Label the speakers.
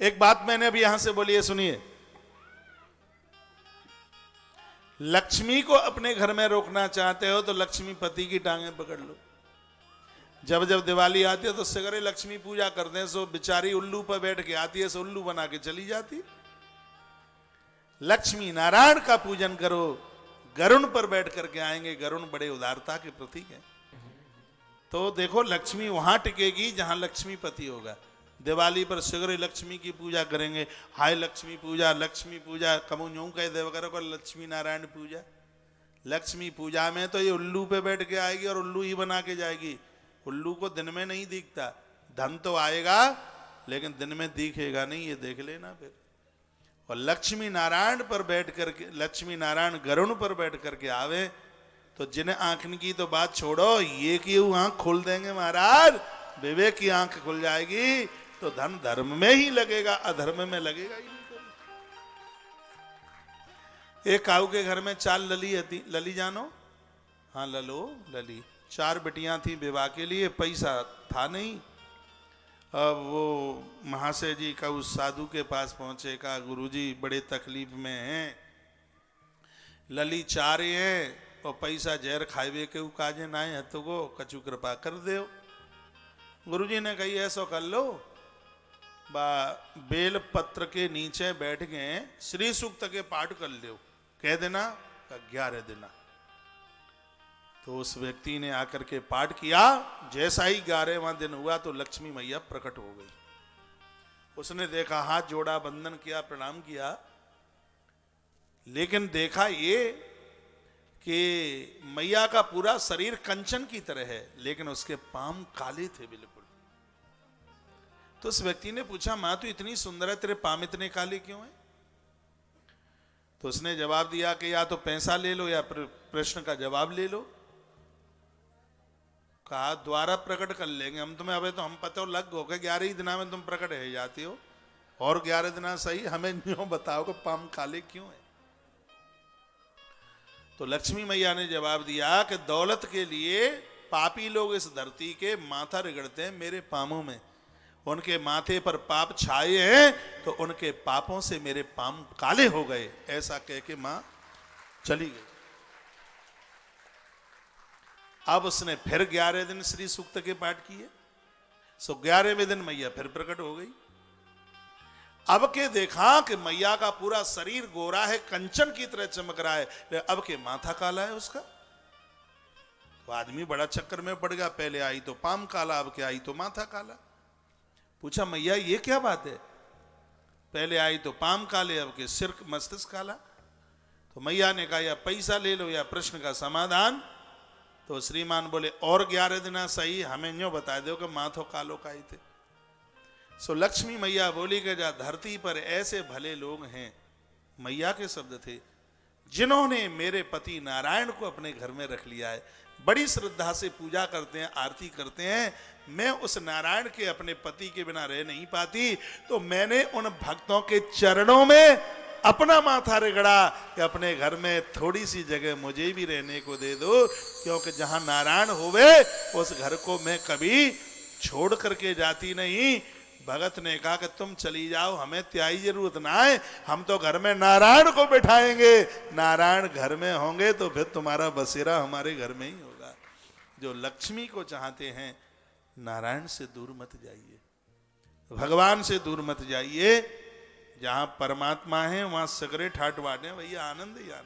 Speaker 1: एक बात मैंने अभी यहां से बोली है, सुनिए। लक्ष्मी को अपने घर में रोकना चाहते हो तो लक्ष्मीपति की टांगें पकड़ लो। जब जब दिवाली आती है तो सगरे लक्ष्मी पूजा करते हैं, सो बेचारी उल्लू पर बैठ के आती है, सो उल्लू बना के चली जाती। लक्ष्मी नारायण का पूजन करो, गरुण पर बैठ करके आएंगे। गरुण बड़े उदारता के प्रतीक हैं। तो देखो लक्ष्मी वहां टिकेगी जहां लक्ष्मीपति होगा। दिवाली पर सगरे लक्ष्मी की पूजा करेंगे, हाय लक्ष्मी पूजा कमू यूं कह दे वगैरह को लक्ष्मी नारायण पूजा। लक्ष्मी पूजा में तो ये उल्लू पे बैठ के आएगी और उल्लू ही बना के जाएगी। उल्लू को दिन में नहीं दिखता, धन तो आएगा लेकिन दिन में दिखेगा नहीं, ये देख लेना फिर। और लक्ष्मी नारायण पर बैठ करके, लक्ष्मी नारायण गरुण पर बैठ करके आवे तो जिन्हें आंखन की तो बात छोड़ो, ये क्यों आंख खोल देंगे महाराज, विवेक की आंख खुल जाएगी तो धन धर्म में ही लगेगा, अधर्म में लगेगा ही नहीं कभी। एक काऊ के घर में 4 लली थी। लली जानो? हाँ लली 4 बेटियां थी। विवाह के लिए पैसा था नहीं। अब वो महाशय जी का उस साधु के पास पहुंचे, कहा गुरुजी बड़े तकलीफ में हैं, लली 4 हैं और पैसा जहर खावे के काजे नाए हथो को, कछु कृपा कर दो। गुरुजी ने कही ऐसा कर लो, बेल पत्र के नीचे बैठ गए, श्री सूक्त के पाठ कर लो, कह देना 11 देना। तो उस व्यक्ति ने आकर के पाठ किया। जैसा ही 11वां दिन हुआ तो लक्ष्मी मैया प्रकट हो गई। उसने देखा, हाथ जोड़ा, वंदन किया, प्रणाम किया, लेकिन देखा ये कि मैया का पूरा शरीर कंचन की तरह है, लेकिन उसके पांव काले थे बिल्कुल। तो उस व्यक्ति ने पूछा, मां तू इतनी सुंदर है, तेरे पांव इतने काले क्यों हैं? तो उसने जवाब दिया कि या तो पैसा ले लो या प्रश्न का जवाब ले लो। कहा द्वारा प्रकट कर लेंगे हम तुम्हें, अबे तो हम पता लग हो गए 11 ही दिना में तुम प्रकट है जाती हो, और 11 दिना सही, हमें यूं बताओ कि पांव काले क्यों है? तो लक्ष्मी मैया ने जवाब दिया कि दौलत के लिए पापी लोग इस धरती के माथा रगड़ते हैं मेरे पामों में, उनके माथे पर पाप छाए हैं तो उनके पापों से मेरे पाम काले हो गए। ऐसा कह के मां चली गई। अब उसने फिर 11 दिन श्री सूक्त के पाठ किए, सो 11वें दिन मैया फिर प्रकट हो गई। अब के देखा कि मैया का पूरा शरीर गोरा है, कंचन की तरह चमक रहा है, अब के माथा काला है उसका। तो आदमी बड़ा चक्कर में पड़ गया, पहले आई तो पाम काला, अब के आई तो माथा काला। पूछा मैया ये क्या बात है, पहले आई तो पाम काले, अब के सिर मस्तिष्क काला। तो मैया ने कहा या पैसा ले लो या प्रश्न का समाधान। तो श्रीमान बोले और 11 दिन सही, हमें यूं बता दो कि माथो कालो का ही थे। सो लक्ष्मी मैया बोली कि जा धरती पर ऐसे भले लोग हैं, मैया के शब्द थे, जिन्होंने मेरे पति नारायण को अपने घर में रख लिया है, बड़ी श्रद्धा से पूजा करते हैं, आरती करते हैं। मैं उस नारायण के अपने पति के बिना रह नहीं पाती, तो मैंने उन भक्तों के चरणों में अपना माथा रगड़ा कि अपने घर में थोड़ी सी जगह मुझे भी रहने को दे दो, क्योंकि जहां नारायण होवे उस घर को मैं कभी छोड़ करके जाती नहीं। भगत ने कहा कि तुम चली जाओ, हमें त्याई जरूरत ना है, हम तो घर में नारायण को बिठाएंगे, नारायण घर में होंगे तो फिर तुम्हारा बसेरा हमारे घर में ही होगा। जो लक्ष्मी को चाहते हैं, नारायण से दूर मत जाइए, भगवान से दूर मत जाइए। जहां परमात्मा है वहां सगरे ठाट बाटे, भैया आनंद ही आनंद।